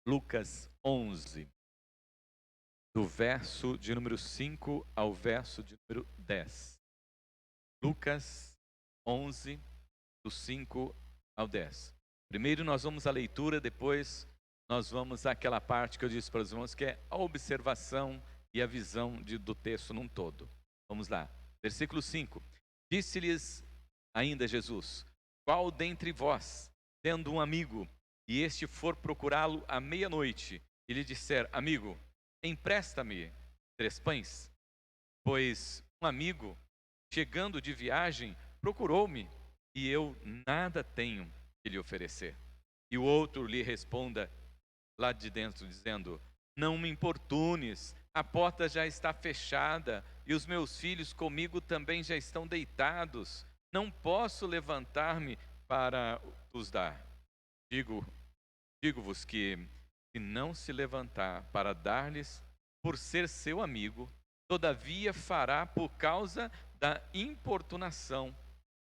Lucas 11, do verso de número 5 ao verso de número 10. Lucas 11, do 5 ao 10. Primeiro nós vamos à leitura, depois nós vamos àquela parte que eu disse para os irmãos, que é a observação e a visão do texto num todo. Vamos lá. Versículo 5. Disse-lhes ainda Jesus: qual dentre vós, tendo um amigo, e este for procurá-lo à meia-noite, e lhe disser: amigo, empresta-me 3 pães? Pois um amigo, chegando de viagem, procurou-me, e eu nada tenho que lhe oferecer. E o outro lhe responda lá de dentro, dizendo: não me importunes, a porta já está fechada, e os meus filhos comigo também já estão deitados. Não posso levantar-me para os dar. Digo-vos que, se não se levantar para dar-lhes, por ser seu amigo, todavia fará por causa da importunação,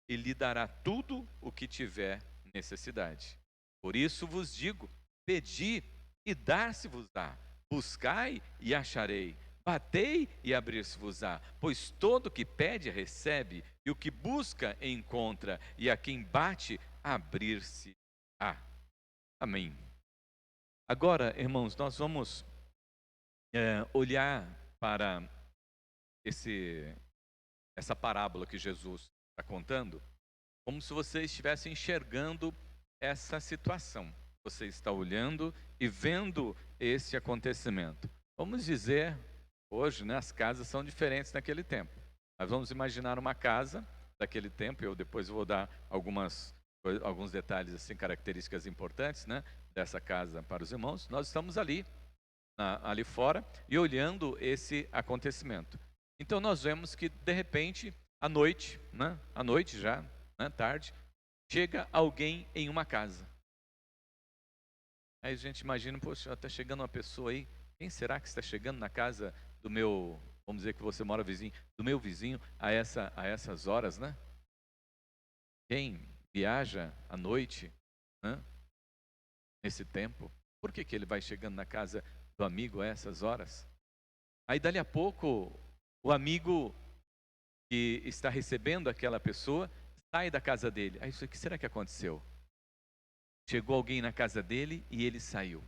e lhe dará tudo o que tiver necessidade. Por isso vos digo: pedi e dar-se-vos-á, buscai e acharei, batei e abrir-se-vos-á. Pois todo o que pede recebe, e o que busca encontra, e a quem bate abrir-se-á. Amém. Agora, irmãos, nós vamos olhar para essa parábola que Jesus está contando, como se você estivesse enxergando essa situação. Você está olhando e vendo esse acontecimento. Vamos dizer, hoje, né, as casas são diferentes naquele tempo. Nós vamos imaginar uma casa daquele tempo. Eu depois vou dar alguns detalhes, assim, características importantes, né, dessa casa para os irmãos. Nós estamos ali fora e olhando esse acontecimento. Então nós vemos que, de repente, à noite, né, já, né, tarde, chega alguém em uma casa. Aí a gente imagina: poxa, está chegando uma pessoa aí, quem será que está chegando na casa do meu, vamos dizer que você mora vizinho, do meu vizinho a essas horas, né? Quem viaja à noite, né, nesse tempo? Por que ele vai chegando na casa do amigo a essas horas? Aí dali a pouco, o amigo que está recebendo aquela pessoa sai da casa dele. Aí o que será que aconteceu? Chegou alguém na casa dele e ele saiu.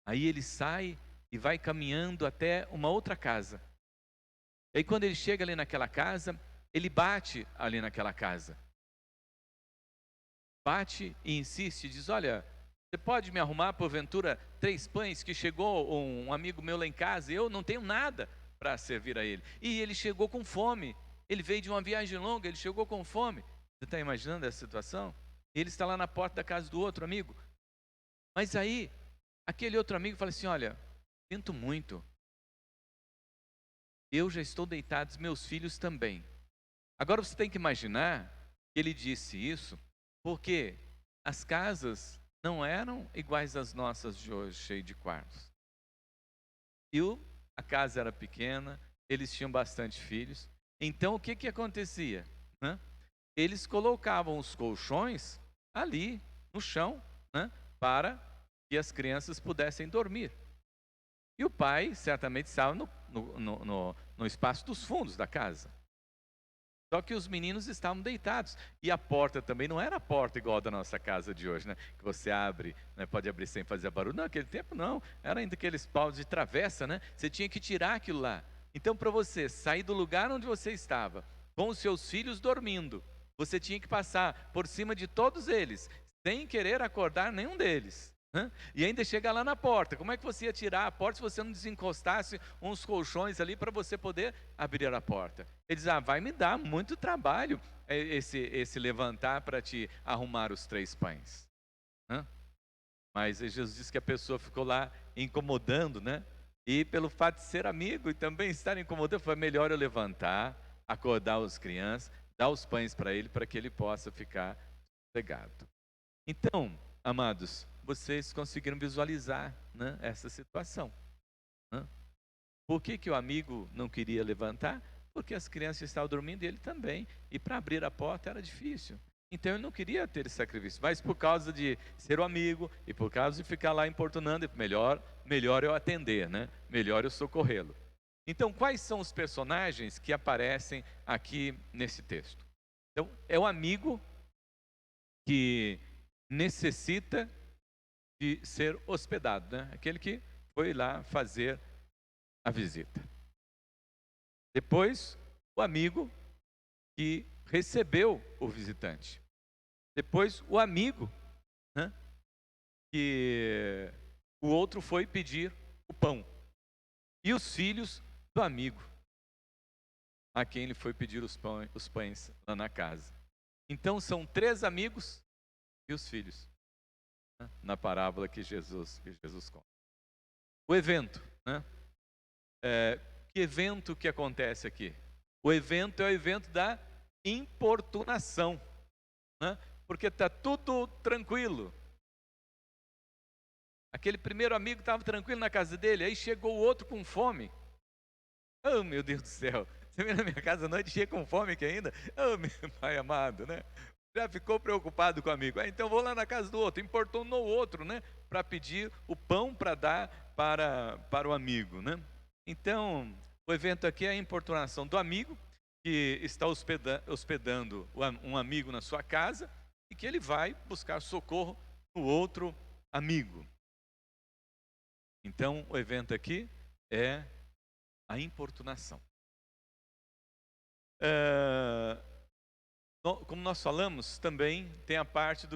Aí ele sai e vai caminhando até uma outra casa. E aí quando ele chega ali naquela casa, ele bate ali naquela casa. Bate e insiste, diz: olha, você pode me arrumar porventura 3 pães, que chegou um amigo meu lá em casa e eu não tenho nada para servir a ele. E ele chegou com fome. Ele veio de uma viagem longa, ele chegou com fome. Você está imaginando essa situação? Ele está lá na porta da casa do outro amigo. Mas aí, aquele outro amigo fala assim: olha, sinto muito, eu já estou deitado, os meus filhos também. Agora você tem que imaginar que ele disse isso porque as casas não eram iguais às nossas de hoje, cheias de quartos. E a casa era pequena, eles tinham bastante filhos. Então o que acontecia, né? Eles colocavam os colchões ali no chão, né, para que as crianças pudessem dormir. E o pai certamente estava no espaço dos fundos da casa. Só que os meninos estavam deitados. E a porta também não era a porta igual a da nossa casa de hoje, né? Que você abre, né? Pode abrir sem fazer barulho. Não, naquele tempo não. Era ainda aqueles paus de travessa, né? Você tinha que tirar aquilo lá. Então, para você sair do lugar onde você estava, com os seus filhos dormindo, você tinha que passar por cima de todos eles, sem querer acordar nenhum deles, né? E ainda chegar lá na porta. Como é que você ia tirar a porta se você não desencostasse uns colchões ali para você poder abrir a porta? Ele diz: vai me dar muito trabalho esse levantar para te arrumar os 3 pães, né? Mas Jesus disse que a pessoa ficou lá incomodando, né? E pelo fato de ser amigo e também estar incomodando, foi melhor eu levantar, acordar as crianças, dar os pães para ele, para que ele possa ficar sossegado. Então, amados, vocês conseguiram visualizar, né, essa situação, né? Por que o amigo não queria levantar? Porque as crianças estavam dormindo e ele também. E para abrir a porta era difícil. Então ele não queria ter esse sacrifício, mas por causa de ser o amigo e por causa de ficar lá importunando, melhor eu atender, né? Melhor eu socorrê-lo. Então, quais são os personagens que aparecem aqui nesse texto? Então, é o amigo que necessita de ser hospedado, né? Aquele que foi lá fazer a visita. Depois, o amigo que recebeu o visitante. Depois, o amigo, né, que o outro foi pedir o pão. E os filhos do amigo, a quem ele foi pedir os pães lá na casa. Então, são 3 amigos e os filhos, né, na parábola que Jesus conta. O evento, né? Que evento que acontece aqui? O evento é o evento da importunação, né? Porque está tudo tranquilo. Aquele primeiro amigo estava tranquilo na casa dele, aí chegou o outro com fome. Oh, meu Deus do céu, você veio na minha casa à noite cheio com fome aqui ainda? Oh, meu pai amado, né? Já ficou preocupado com o amigo. Então vou lá na casa do outro, importunou o outro, né? Para pedir o pão para dar para o amigo, né? Então, o evento aqui é a importunação do amigo, que está hospedando um amigo na sua casa e que ele vai buscar socorro no outro amigo. Então, o evento aqui é a importunação. Como nós falamos, também tem a parte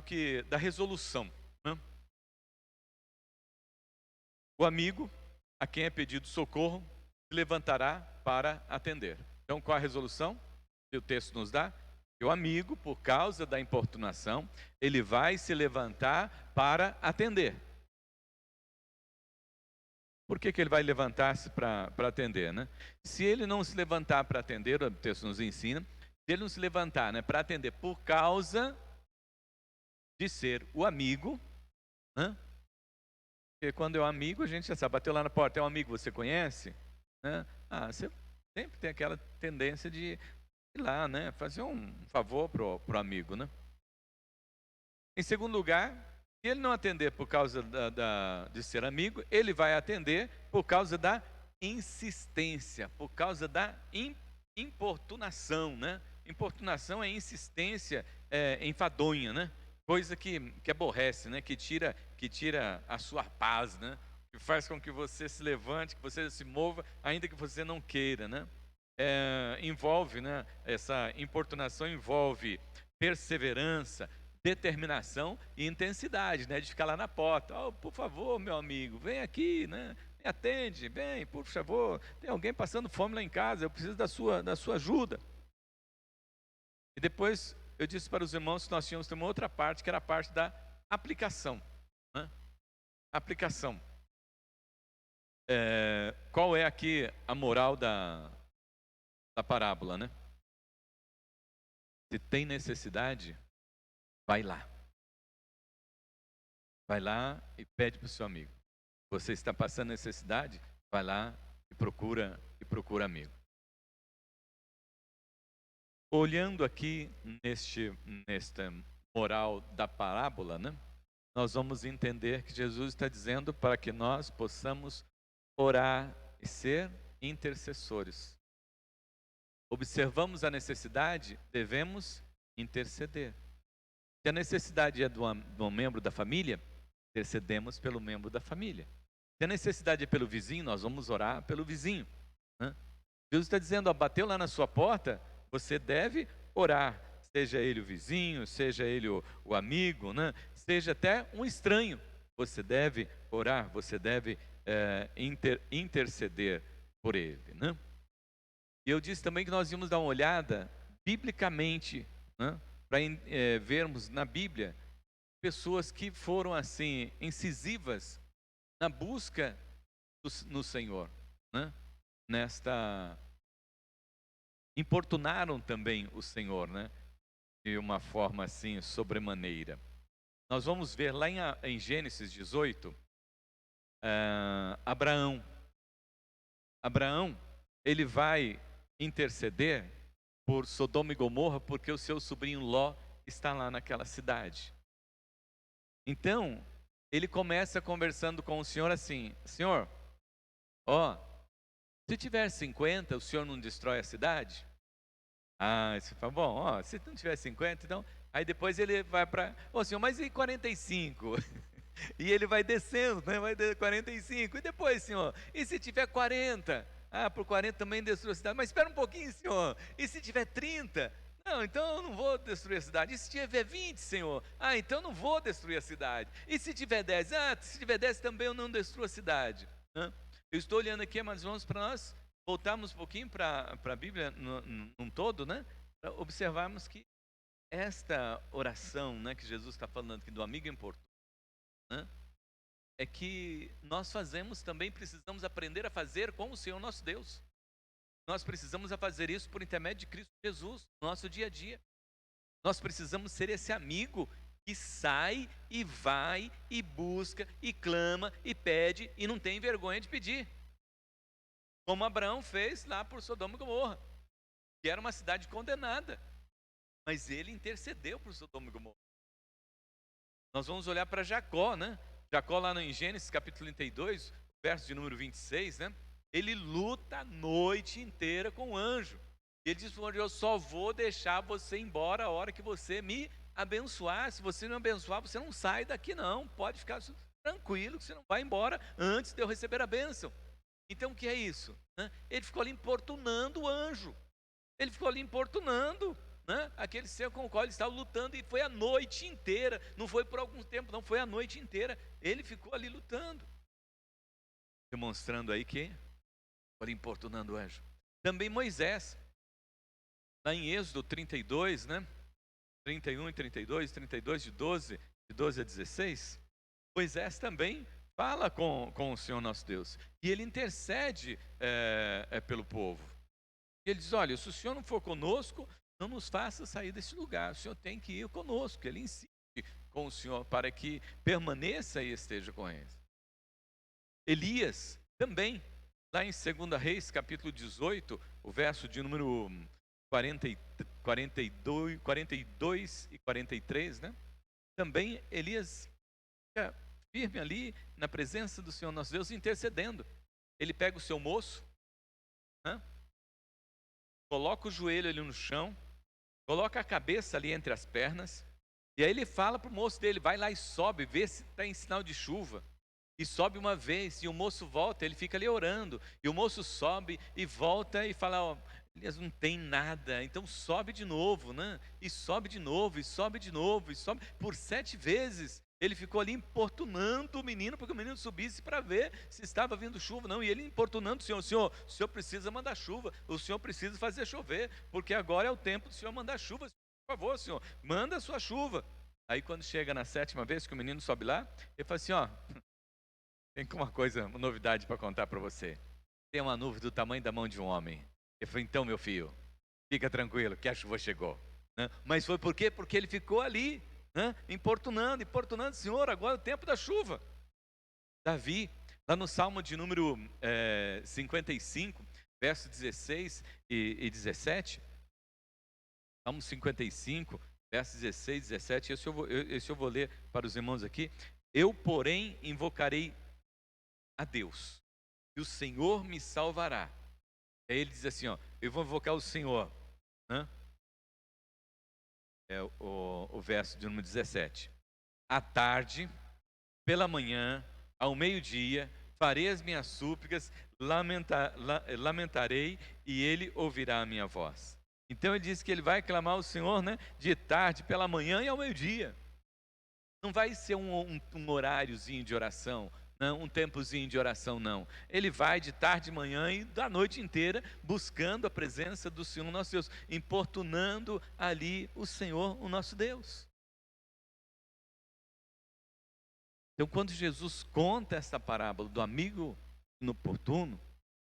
da resolução, né? O amigo a quem é pedido socorro se levantará para atender. Então, qual a resolução que o texto nos dá? Que o amigo, por causa da importunação, ele vai se levantar para atender. Por que ele vai levantar-se para atender, né? Se ele não se levantar para atender, o texto nos ensina, se ele não se levantar, né, para atender por causa de ser o amigo, né? Porque quando é um amigo, a gente já sabe, bateu lá na porta, é um amigo, você conhece? Né? Você sempre tem aquela tendência de ir lá, né, fazer um favor pro amigo, né? Em segundo lugar, se ele não atender por causa de ser amigo, ele vai atender por causa da insistência, por causa da importunação, né? Importunação é insistência enfadonha, né? Coisa que aborrece, né? Que tira a sua paz, né? Que faz com que você se levante, que você se mova, ainda que você não queira, né? Envolve, né? Essa importunação envolve perseverança, determinação e intensidade, né? De ficar lá na porta. Oh, por favor, meu amigo, vem aqui, né? Me atende, vem, por favor. Tem alguém passando fome lá em casa, eu preciso da sua ajuda. E depois eu disse para os irmãos que nós tínhamos uma outra parte, que era a parte da aplicação, né? Aplicação. Qual é aqui a moral da parábola, né? Se tem necessidade, vai lá. Vai lá e pede para o seu amigo. Você está passando necessidade, vai lá e procura amigo. Olhando aqui nesta moral da parábola, né? Nós vamos entender que Jesus está dizendo para que nós possamos orar e ser intercessores. Observamos a necessidade, devemos interceder. Se a necessidade é de um membro da família, intercedemos pelo membro da família. Se a necessidade é pelo vizinho, nós vamos orar pelo vizinho, né? Jesus está dizendo, bateu lá na sua porta, você deve orar. Seja ele o vizinho, seja ele o amigo, né? Seja até um estranho. Você deve orar, você deve interceder por ele, né? E eu disse também que nós íamos dar uma olhada biblicamente, né? Para vermos na Bíblia pessoas que foram assim incisivas na busca no Senhor, né? Importunaram também o Senhor, né? De uma forma assim sobremaneira. Nós vamos ver lá em Gênesis 18, Abraão, ele vai interceder por Sodoma e Gomorra porque o seu sobrinho Ló está lá naquela cidade. Então, ele começa conversando com o Senhor assim: Senhor, ó, se tiver 50, o Senhor não destrói a cidade? Ah, você fala, bom, ó, se não tiver 50, então... Aí depois ele vai para, ô Senhor, mas e 45? E ele vai descendo, né? Vai de 45. E depois, Senhor, e se tiver 40? Ah, por 40 também destrua a cidade. Mas espera um pouquinho, Senhor. E se tiver 30? Não, então eu não vou destruir a cidade. E se tiver 20, Senhor? Ah, então eu não vou destruir a cidade. E se tiver 10? Ah, se tiver 10 também eu não destruo a cidade. Né? Eu estou olhando aqui, mas vamos para nós voltarmos um pouquinho para a Bíblia num todo, né? Para observarmos que esta oração, né, que Jesus está falando aqui do amigo importuno, né, é que nós fazemos também, precisamos aprender a fazer com o Senhor nosso Deus. Nós precisamos a fazer isso por intermédio de Cristo Jesus, no nosso dia a dia. Nós precisamos ser esse amigo que sai e vai e busca e clama e pede e não tem vergonha de pedir. Como Abraão fez lá por Sodoma e Gomorra, que era uma cidade condenada, mas ele intercedeu por Sodoma e Gomorra. Nós vamos olhar para Jacó, né? Jacó lá em Gênesis capítulo 32, verso de número 26, né? Ele luta a noite inteira com o anjo. Ele diz para o anjo: eu só vou deixar você embora a hora que você me abençoar. Se você não abençoar, você não sai daqui não. Pode ficar tranquilo que você não vai embora antes de eu receber a bênção. Então o que é isso? Ele ficou ali importunando o anjo. Ele ficou ali importunando, né, aquele ser com o qual ele estava lutando, e foi a noite inteira. Não foi por algum tempo, não, foi a noite inteira. Ele ficou ali lutando, demonstrando aí que ficou ali importunando o anjo. Também Moisés, lá em Êxodo 32, né, 31 e 32 de 12 a 16, Moisés também fala com o Senhor nosso Deus, e ele intercede pelo povo. Ele diz: olha, se o Senhor não for conosco, não nos faça sair desse lugar, o Senhor tem que ir conosco. Ele insiste com o Senhor para que permaneça e esteja com eles. Elias também, lá em 2 Reis, capítulo 18, o verso de número 42 e 43, né? Também Elias fica firme ali na presença do Senhor nosso Deus, intercedendo. Ele pega o seu moço, né? Coloca o joelho ali no chão, coloca a cabeça ali entre as pernas, e aí ele fala para o moço dele: vai lá e sobe, vê se está em sinal de chuva. E sobe uma vez, e o moço volta, ele fica ali orando, e o moço sobe e volta e fala: ó, Elias, não tem nada. Então sobe de novo, né? E sobe de novo, e sobe de novo, e sobe por 7 vezes. Ele ficou ali importunando o menino, porque o menino subisse para ver se estava vindo chuva. Não, e ele importunando o Senhor: o Senhor precisa mandar chuva, o Senhor precisa fazer chover, porque agora é o tempo do Senhor mandar chuva. Por favor, Senhor, manda a sua chuva. Aí quando chega na 7ª vez que o menino sobe lá, ele fala assim: ó, tem uma novidade para contar para você. Tem uma nuvem do tamanho da mão de um homem. Ele falou: então, meu filho, fica tranquilo que a chuva chegou. Né? Mas foi por quê? Porque ele ficou ali, né? importunando, Senhor, agora é o tempo da chuva. Davi, lá no Salmo de número 55, verso 16 e 17, Salmo 55, versos 16 e 17, esse eu vou ler para os irmãos aqui. Eu, porém, invocarei a Deus, e o Senhor me salvará. Aí ele diz assim, ó, eu vou invocar o Senhor, né? É o verso de número 17. À tarde, pela manhã, ao meio-dia, farei as minhas súplicas, lamentarei, e ele ouvirá a minha voz. Então ele diz que ele vai clamar ao Senhor, né, de tarde, pela manhã e ao meio-dia. Não vai ser um horáriozinho de oração, não, um tempozinho de oração, não. Ele vai de tarde, de manhã e da noite inteira buscando a presença do Senhor nosso Deus, importunando ali o Senhor, o nosso Deus. Então, quando Jesus conta essa parábola do amigo inoportuno,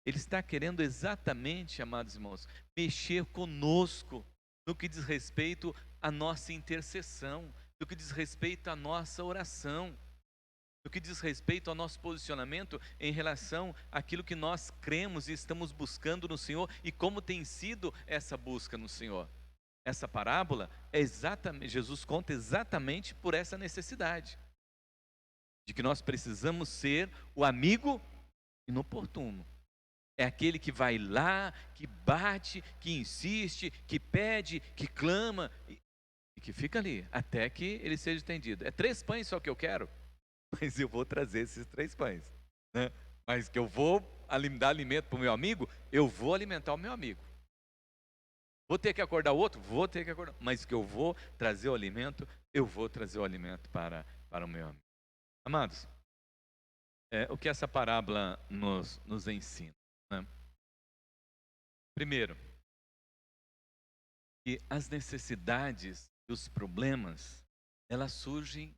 ele está querendo exatamente, amados irmãos, mexer conosco no que diz respeito à nossa intercessão, no que diz respeito à nossa oração, no que diz respeito ao nosso posicionamento em relação àquilo que nós cremos e estamos buscando no Senhor, e como tem sido essa busca no Senhor. essa parábola é exatamente, Jesus conta exatamente por essa necessidade de que nós precisamos ser o amigo inoportuno. É aquele que vai lá, que bate, que insiste, que pede, que clama e que fica ali até que ele seja entendido. É 3 pães só que eu quero, mas eu vou trazer esses 3 pães, né? Mas que eu vou dar alimento para o meu amigo, eu vou alimentar o meu amigo. Vou ter que acordar o outro? Vou ter que acordar. Mas que eu vou trazer o alimento, eu vou trazer o alimento para o meu amigo. Amados, o que essa parábola nos ensina, né? Primeiro, que as necessidades e os problemas, elas surgem,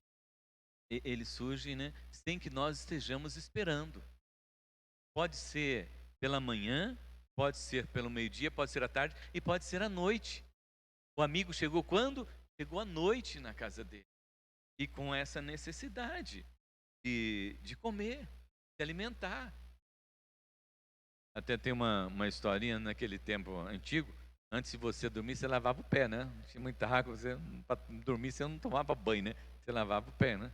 eles surgem, né, sem que nós estejamos esperando. Pode ser pela manhã, pode ser pelo meio-dia, pode ser à tarde e pode ser à noite. O amigo chegou quando? Chegou à noite na casa dele. E com essa necessidade de comer, de alimentar. Até tem uma historinha naquele tempo antigo. Antes de você dormir, você lavava o pé, né? Não tinha muita água, para dormir você não tomava banho, né? Você lavava o pé, né?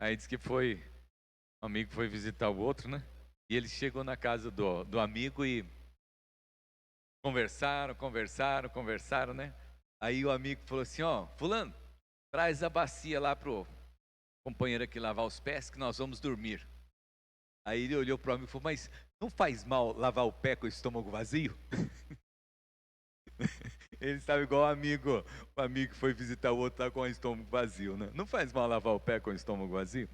Aí diz que um amigo foi visitar o outro, né? E ele chegou na casa do amigo e conversaram, né? Aí o amigo falou assim, ó, fulano, traz a bacia lá pro companheiro aqui lavar os pés que nós vamos dormir. Aí ele olhou para o amigo e falou, mas não faz mal lavar o pé com o estômago vazio? Ele estava igual o amigo que foi visitar o outro lá com o estômago vazio, né? Não faz mal lavar o pé com o estômago vazio?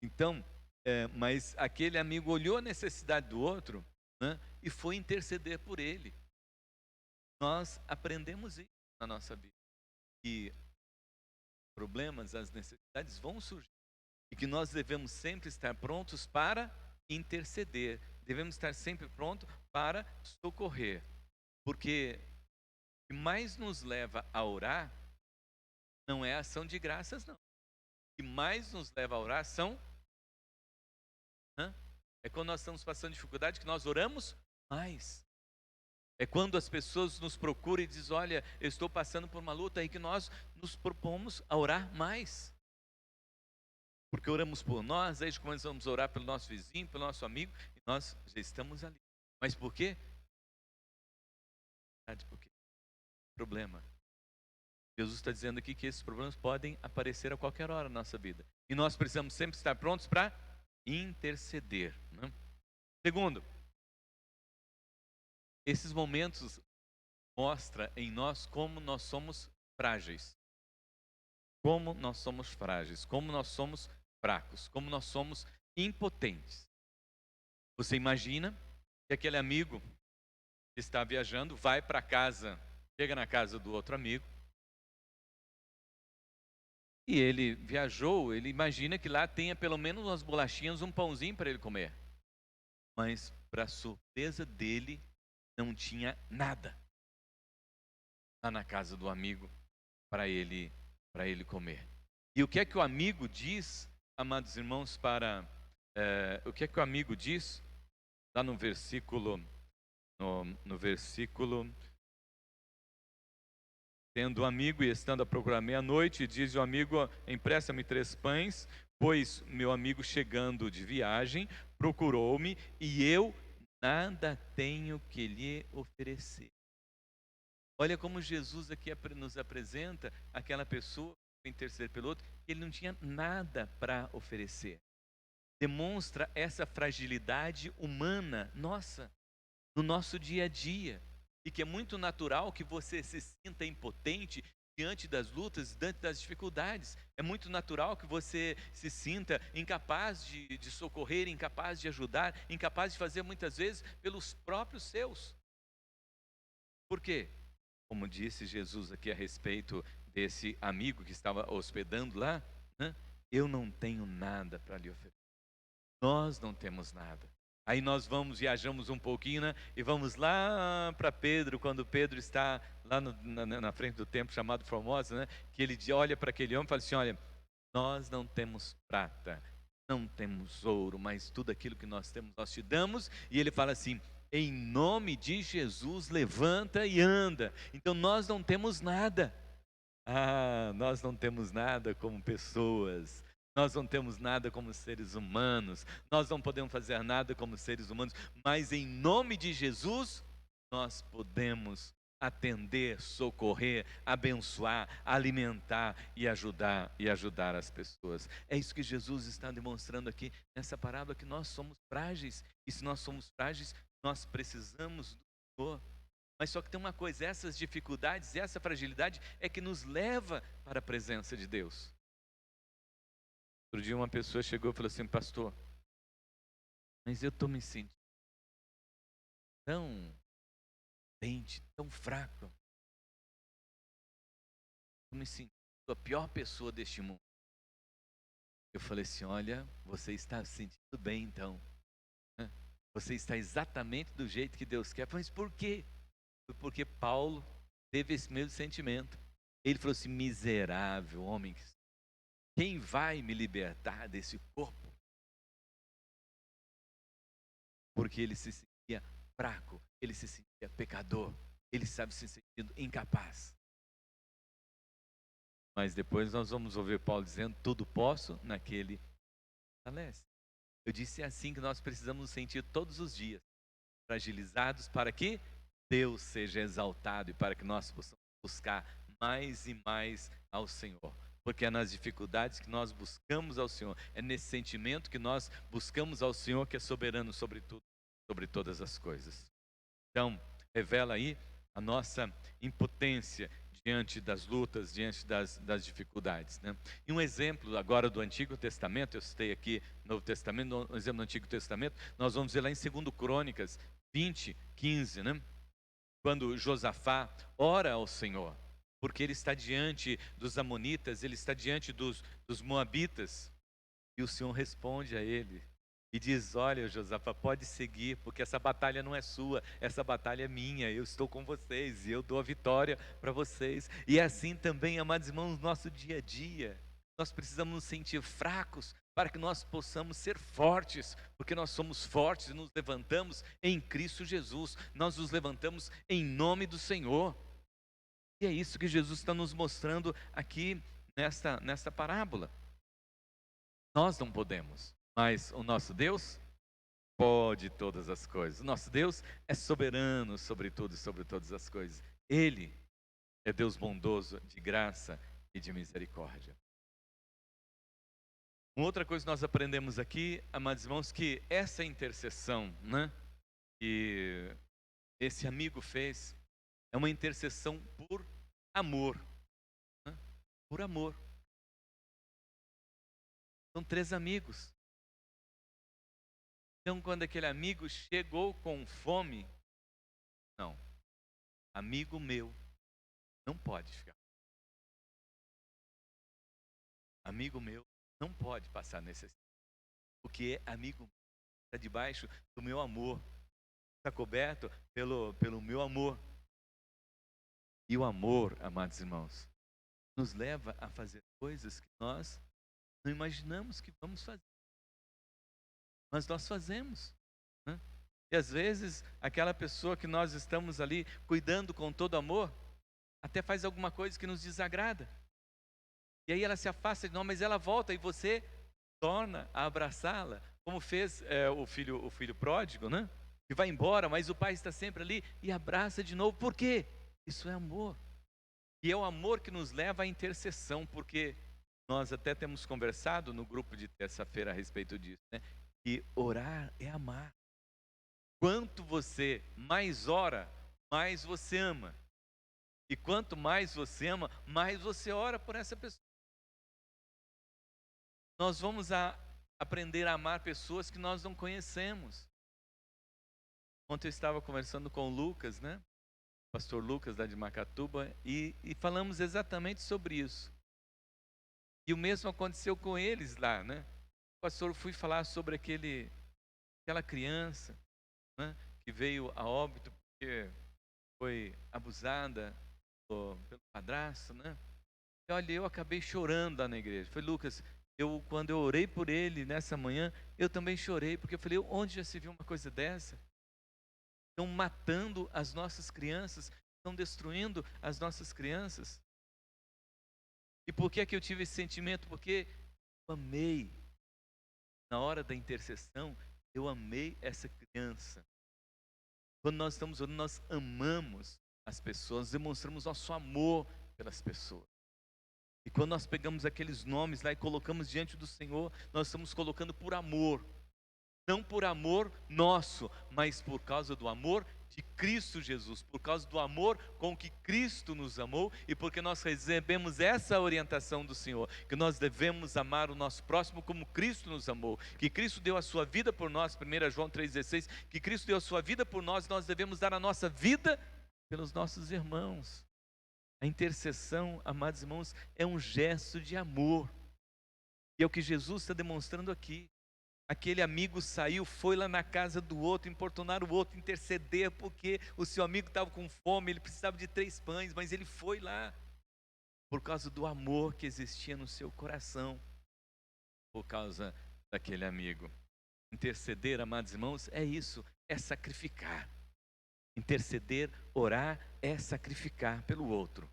Então, mas aquele amigo olhou a necessidade do outro, né, e foi interceder por ele. Nós aprendemos isso na nossa vida, que problemas, as necessidades vão surgir e que nós devemos sempre estar prontos para interceder, devemos estar sempre prontos para socorrer, porque o que mais nos leva a orar não é a ação de graças, não. O que mais nos leva a orar é quando nós estamos passando dificuldade que nós oramos mais. É quando as pessoas nos procuram e dizem, olha, eu estou passando por uma luta, aí que nós nos propomos a orar mais. Porque oramos por nós, aí começamos a orar pelo nosso vizinho, pelo nosso amigo, e nós já estamos ali. Mas por quê? Porque problema. Jesus está dizendo aqui que esses problemas podem aparecer a qualquer hora na nossa vida. E nós precisamos sempre estar prontos para interceder, né? Segundo, esses momentos mostram em nós como nós somos frágeis. Como nós somos frágeis, como nós somos fracos, como nós somos impotentes. Você imagina que aquele amigo que está viajando vai para casa, chega na casa do outro amigo, e ele viajou, ele imagina que lá tenha pelo menos umas bolachinhas, um pãozinho para ele comer. Mas, para surpresa dele, não tinha nada lá na casa do amigo para ele comer. E o que é que o amigo diz, amados irmãos, o que é que o amigo diz? Lá no versículo, no versículo, tendo um amigo e estando a procurar meia-noite, diz o amigo, empresta-me 3 pães, pois meu amigo chegando de viagem, procurou-me e eu nada tenho que lhe oferecer. Olha como Jesus aqui nos apresenta aquela pessoa que interceder pelo outro, que ele não tinha nada para oferecer. Demonstra essa fragilidade humana, nossa, no nosso dia a dia. E que é muito natural que você se sinta impotente diante das lutas, diante das dificuldades. É muito natural que você se sinta incapaz de socorrer, incapaz de ajudar, incapaz de fazer muitas vezes pelos próprios seus. Por quê? Como disse Jesus aqui a respeito desse amigo que estava hospedando lá, né? Eu não tenho nada para lhe oferecer. Nós não temos nada. Aí nós viajamos um pouquinho, né? E vamos lá para Pedro, quando Pedro está lá na frente do templo chamado Formosa, né? Que ele olha para aquele homem e fala assim, olha, nós não temos prata, não temos ouro, mas tudo aquilo que nós temos nós te damos. E ele fala assim, Em nome de Jesus, levanta e anda. Então nós não temos nada. Nós não temos nada como pessoas. Nós não temos nada como seres humanos. Nós não podemos fazer nada como seres humanos. Mas em nome de Jesus, nós podemos atender, socorrer, abençoar, alimentar e ajudar as pessoas. É isso que Jesus está demonstrando aqui nessa parábola, que nós somos frágeis. E se nós somos frágeis, nós precisamos do Senhor. Mas só que tem uma coisa, essas dificuldades, essa fragilidade é que nos leva para a presença de Deus. Outro dia uma pessoa chegou e falou assim: pastor, mas eu estou me sentindo tão doente, tão fraco. Estou me sentindo a pior pessoa deste mundo. Eu falei assim: olha, você está se sentindo bem então. Você está exatamente do jeito que Deus quer. Mas por quê? Foi porque Paulo teve esse mesmo sentimento. Ele falou assim: miserável homem, quem vai me libertar desse corpo? Porque ele se sentia fraco, ele se sentia pecador, ele estava se sentindo incapaz. Mas depois nós vamos ouvir Paulo dizendo: tudo posso naquele que fortalece. Eu disse, é assim que nós precisamos nos sentir todos os dias, fragilizados, para que Deus seja exaltado e para que nós possamos buscar mais e mais ao Senhor. Porque é nas dificuldades que nós buscamos ao Senhor, é nesse sentimento que nós buscamos ao Senhor, que é soberano sobre tudo, sobre todas as coisas. Então, revela aí a nossa impotência diante das lutas, diante das dificuldades, né? E um exemplo agora do Antigo Testamento, eu citei aqui Novo Testamento, um exemplo do Antigo Testamento, nós vamos ver lá em 2 Crônicas 20, 15, né? Quando Josafá ora ao Senhor, porque ele está diante dos amonitas, ele está diante dos moabitas, e o Senhor responde a ele e diz: olha, Josafá, pode seguir, porque essa batalha não é sua, essa batalha é minha, eu estou com vocês e eu dou a vitória para vocês. E é assim também, amados irmãos, no nosso dia a dia, nós precisamos nos sentir fracos para que nós possamos ser fortes, porque nós somos fortes e nos levantamos em Cristo Jesus, nós nos levantamos em nome do Senhor. E é isso que Jesus está nos mostrando aqui nesta parábola. Nós não podemos, mas o nosso Deus pode todas as coisas. O nosso Deus é soberano sobre tudo e sobre todas as coisas. Ele é Deus bondoso, de graça e de misericórdia. Uma outra coisa que nós aprendemos aqui, amados irmãos, que essa intercessão, né, que esse amigo fez, é uma intercessão por amor, né, por amor. São 3 amigos. Então, quando aquele amigo chegou com fome, não, amigo meu, não pode ficar. Amigo meu não pode passar necessidade, porque amigo está debaixo do meu amor, está coberto pelo meu amor. E o amor, amados irmãos, nos leva a fazer coisas que nós não imaginamos que vamos fazer, mas nós fazemos, né? E às vezes aquela pessoa que nós estamos ali cuidando com todo amor, até faz alguma coisa que nos desagrada. E aí ela se afasta de nós, mas ela volta e você torna a abraçá-la, como fez o filho pródigo, né? Que vai embora, mas o pai está sempre ali e abraça de novo. Por quê? Isso é amor. E é o amor que nos leva à intercessão, porque nós até temos conversado no grupo de terça-feira a respeito disso, né? Que orar é amar. Quanto você mais ora, mais você ama. E quanto mais você ama, mais você ora por essa pessoa. Nós vamos aprender a amar pessoas que nós não conhecemos. Ontem eu estava conversando com o Lucas, né? Pastor Lucas, lá de Macatuba, e falamos exatamente sobre isso. E o mesmo aconteceu com eles lá, né? Pastor, fui falar sobre aquela criança, né? Que veio a óbito porque foi abusada pelo padrasto, né? E olha, eu acabei chorando lá na igreja. Foi Lucas, quando eu orei por ele nessa manhã, eu também chorei, porque eu falei: onde já se viu uma coisa dessa? estão matando as nossas crianças, estão destruindo as nossas crianças. E por que é que eu tive esse sentimento? Porque eu amei, na hora da intercessão, eu amei essa criança. Quando nós estamos orando, nós amamos as pessoas, demonstramos nosso amor pelas pessoas. E quando nós pegamos aqueles nomes lá e colocamos diante do Senhor, nós estamos colocando por amor. Não por amor nosso, mas por causa do amor de Cristo Jesus, por causa do amor com que Cristo nos amou e porque nós recebemos essa orientação do Senhor, que nós devemos amar o nosso próximo como Cristo nos amou, que Cristo deu a sua vida por nós, 1 João 3,16, que Cristo deu a sua vida por nós, nós devemos dar a nossa vida pelos nossos irmãos. A intercessão, amados irmãos, é um gesto de amor, e é o que Jesus está demonstrando aqui. Aquele amigo saiu, foi lá na casa do outro, importunar o outro, interceder, porque o seu amigo estava com fome, ele precisava de 3 pães, mas ele foi lá, por causa do amor que existia no seu coração, por causa daquele amigo. Interceder, amados irmãos, é isso, é sacrificar. Interceder, orar, é sacrificar pelo outro.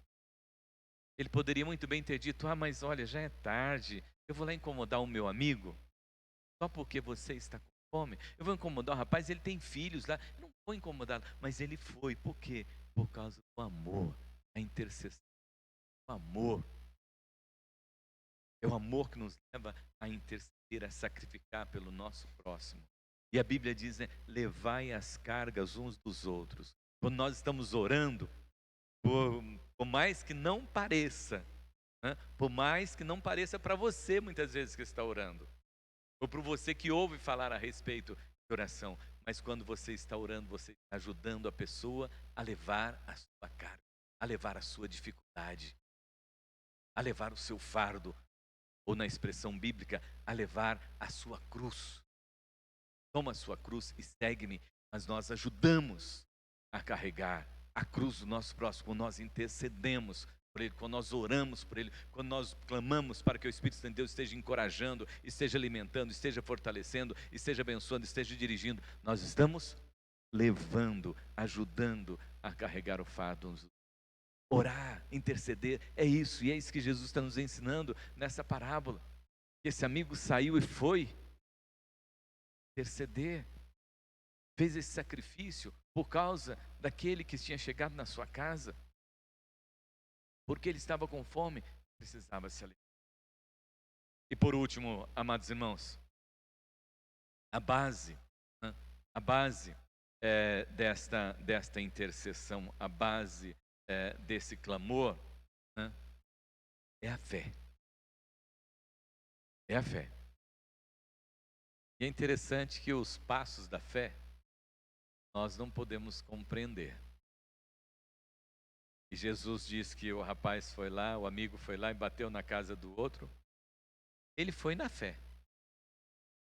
Ele poderia muito bem ter dito, mas olha, já é tarde, eu vou lá incomodar o meu amigo, só porque você está com fome, eu vou incomodar o rapaz, ele tem filhos lá, eu não vou incomodá-lo, mas ele foi, por quê? Por causa do amor, a intercessão, o amor, é o amor que nos leva a interceder, a sacrificar pelo nosso próximo, e a Bíblia diz, levai as cargas uns dos outros, quando nós estamos orando, por mais que não pareça, por mais que não pareça para você, muitas vezes que está orando, ou para você que ouve falar a respeito de oração, mas quando você está orando, você está ajudando a pessoa a levar a sua carga, a levar a sua dificuldade, a levar o seu fardo, ou na expressão bíblica, a levar a sua cruz. Toma a sua cruz e segue-me, mas nós ajudamos a carregar a cruz do nosso próximo, quando nós intercedemos por ele, quando nós oramos por ele, quando nós clamamos para que o Espírito Santo de Deus esteja encorajando, esteja alimentando, esteja fortalecendo, esteja abençoando, esteja dirigindo, nós estamos levando, ajudando a carregar o fardo. Orar, interceder, é isso, e é isso que Jesus está nos ensinando nessa parábola. Esse amigo saiu e foi interceder, fez esse sacrifício por causa daquele que tinha chegado na sua casa, porque ele estava com fome, precisava se alimentar. E por último, amados irmãos, a base desta intercessão, a base desse clamor, é a fé. É a fé. E é interessante que os passos da fé, nós não podemos compreender. E Jesus diz que o rapaz foi lá, o amigo foi lá e bateu na casa do outro. Ele foi na fé.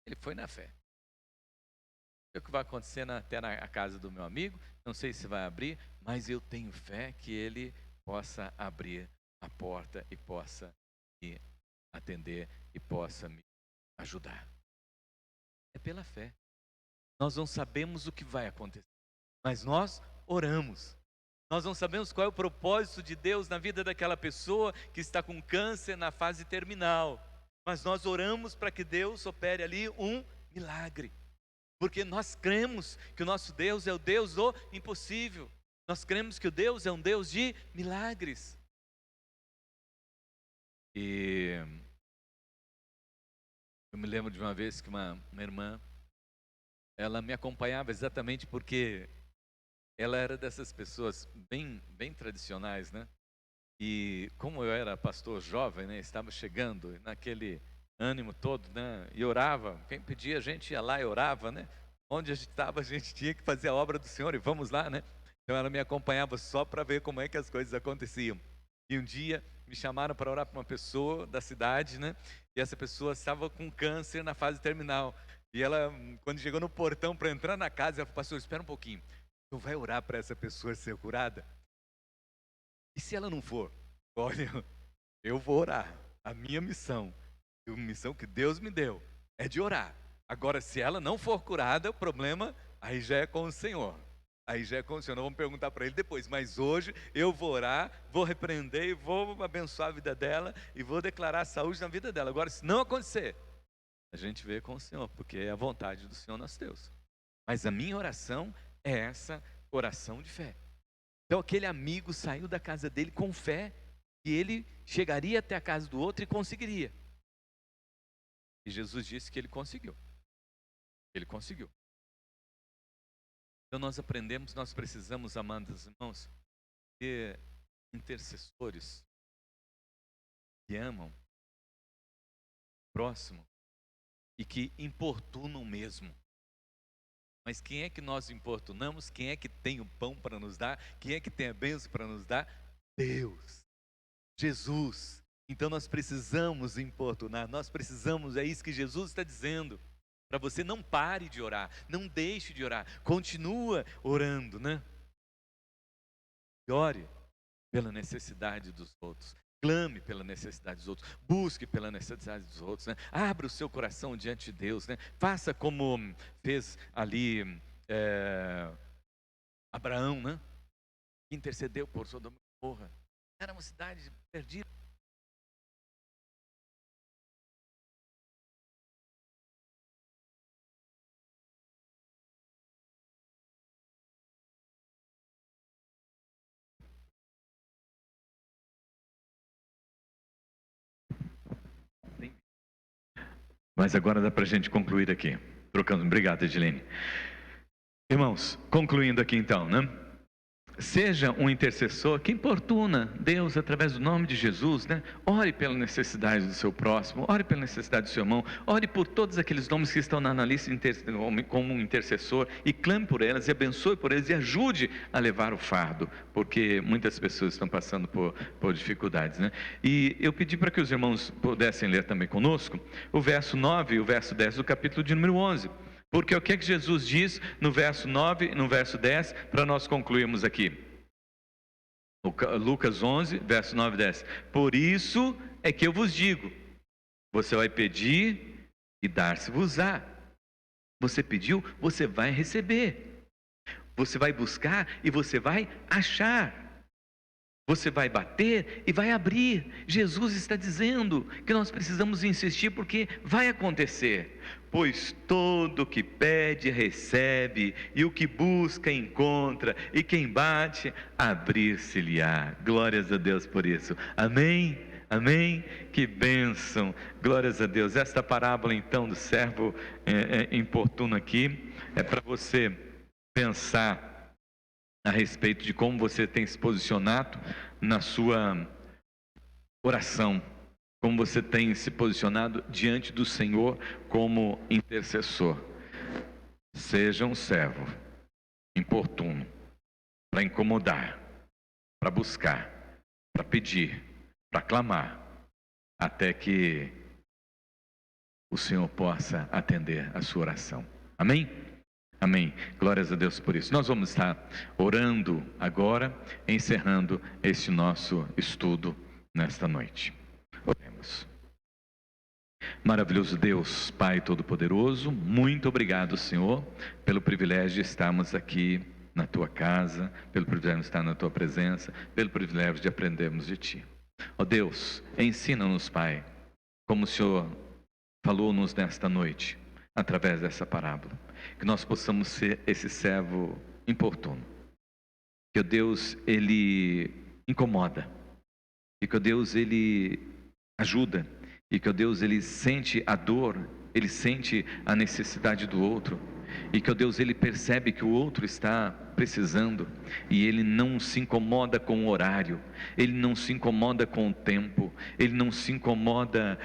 Ele foi na fé. O que vai acontecer até na casa do meu amigo, não sei se vai abrir, mas eu tenho fé que ele possa abrir a porta e possa me atender e possa me ajudar. É pela fé. Nós não sabemos o que vai acontecer, mas nós oramos. Nós não sabemos qual é o propósito de Deus na vida daquela pessoa que está com câncer na fase terminal, mas nós oramos para que Deus opere ali um milagre, porque nós cremos que o nosso Deus é o Deus do impossível, nós cremos que o Deus é um Deus de milagres. E eu me lembro de uma vez que uma irmã, ela me acompanhava exatamente porque ela era dessas pessoas bem tradicionais, né? E como eu era pastor jovem, né? Estava chegando naquele ânimo todo, né? E orava, quem pedia a gente ia lá e orava, né? Onde a gente estava, a gente tinha que fazer a obra do Senhor e vamos lá, né? Então ela me acompanhava só para ver como é que as coisas aconteciam. E um dia me chamaram para orar para uma pessoa da cidade, né? E essa pessoa estava com câncer na fase terminal. E ela, quando chegou no portão para entrar na casa, ela falou: pastor, espera um pouquinho. Tu vai orar para essa pessoa ser curada? E se ela não for? Olha, eu vou orar. A minha missão, a missão que Deus me deu, é de orar. Agora, se ela não for curada, o problema aí já é com o Senhor. Aí já é com o Senhor, nós vamos perguntar para ele depois, mas hoje eu vou orar, vou repreender e vou abençoar a vida dela e vou declarar saúde na vida dela. Agora, se não acontecer, a gente vê com o Senhor, porque é a vontade do Senhor nosso Deus. Mas a minha oração é essa oração de fé. Então aquele amigo saiu da casa dele com fé, e ele chegaria até a casa do outro e conseguiria. E Jesus disse que ele conseguiu. Ele conseguiu. Então nós aprendemos, nós precisamos, amados irmãos, ter intercessores que amam o próximo e que importunam mesmo. Mas quem é que nós importunamos? Quem é que tem o pão para nos dar? Quem é que tem a bênção para nos dar? Deus, Jesus. Então nós precisamos importunar, nós precisamos, é isso que Jesus está dizendo. Para você, não pare de orar, não deixe de orar, continua orando, né? E ore pela necessidade dos outros, clame pela necessidade dos outros, busque pela necessidade dos outros, né? Abra o seu coração diante de Deus, né? Faça como fez ali Abraão, né? Que intercedeu por Sodoma e Gomorra. Era uma cidade perdida. Mas agora dá para a gente concluir aqui. Trocando. Obrigado, Edilene. Irmãos, concluindo aqui então, né? Seja um intercessor que importuna Deus através do nome de Jesus, né? Ore pela necessidade do seu próximo, ore pela necessidade do seu irmão, ore por todos aqueles nomes que estão na lista como um intercessor e clame por elas e abençoe por eles e ajude a levar o fardo, porque muitas pessoas estão passando por dificuldades, né? E eu pedi para que os irmãos pudessem ler também conosco o verso 9 e o verso 10 do capítulo de número 11. Porque o que é que Jesus diz no verso 9 e no verso 10, para nós concluirmos aqui? Lucas 11, verso 9 e 10. Por isso é que eu vos digo, você vai pedir e dar-se-vos-á. Você pediu, você vai receber. Você vai buscar e você vai achar. Você vai bater e vai abrir. Jesus está dizendo que nós precisamos insistir porque vai acontecer. Pois todo que pede recebe, e o que busca encontra, e quem bate abrir-se-lhe-á. Glórias a Deus por isso. Amém? Amém? Que bênção. Glórias a Deus. Esta parábola então do servo importuno aqui é para você pensar a respeito de como você tem se posicionado na sua oração, como você tem se posicionado diante do Senhor como intercessor. Seja um servo importuno, para incomodar, para buscar, para pedir, para clamar, até que o Senhor possa atender a sua oração. Amém? Amém. Glórias a Deus por isso. Nós vamos estar orando agora, encerrando este nosso estudo nesta noite. Oremos. Maravilhoso Deus, Pai Todo-Poderoso, muito obrigado, Senhor, pelo privilégio de estarmos aqui na Tua casa, pelo privilégio de estar na Tua presença, pelo privilégio de aprendermos de Ti. Ó Deus, ensina-nos, Pai, como o Senhor falou-nos nesta noite, através dessa parábola, que nós possamos ser esse servo importuno, que o Deus, Ele incomoda, e que o Deus, Ele ajuda, e que o Deus, Ele sente a dor, Ele sente a necessidade do outro, e que o Deus, Ele percebe que o outro está precisando, e Ele não se incomoda com o horário, Ele não se incomoda com o tempo, Ele não se incomoda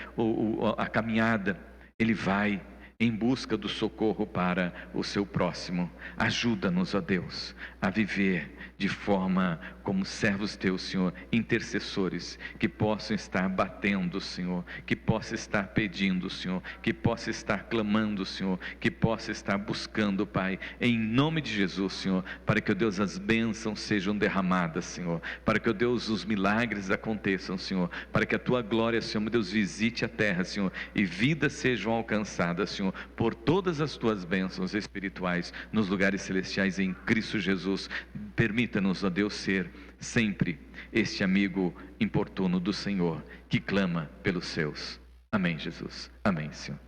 a caminhada, Ele vai em busca do socorro para o seu próximo. Ajuda-nos, ó Deus, a viver de forma como servos teus, Senhor, intercessores, que possam estar batendo, Senhor, que possa estar pedindo, Senhor, que possa estar clamando, Senhor, que possa estar buscando, Pai, em nome de Jesus, Senhor, para que, ó Deus, as bênçãos sejam derramadas, Senhor, para que, ó Deus, os milagres aconteçam, Senhor, para que a tua glória, Senhor, meu Deus, visite a terra, Senhor, e vidas sejam alcançadas, Senhor, Senhor, por todas as tuas bênçãos espirituais nos lugares celestiais em Cristo Jesus. Permita-nos, ó Deus, ser sempre este amigo importuno do Senhor, que clama pelos seus. Amém, Jesus. Amém, Senhor.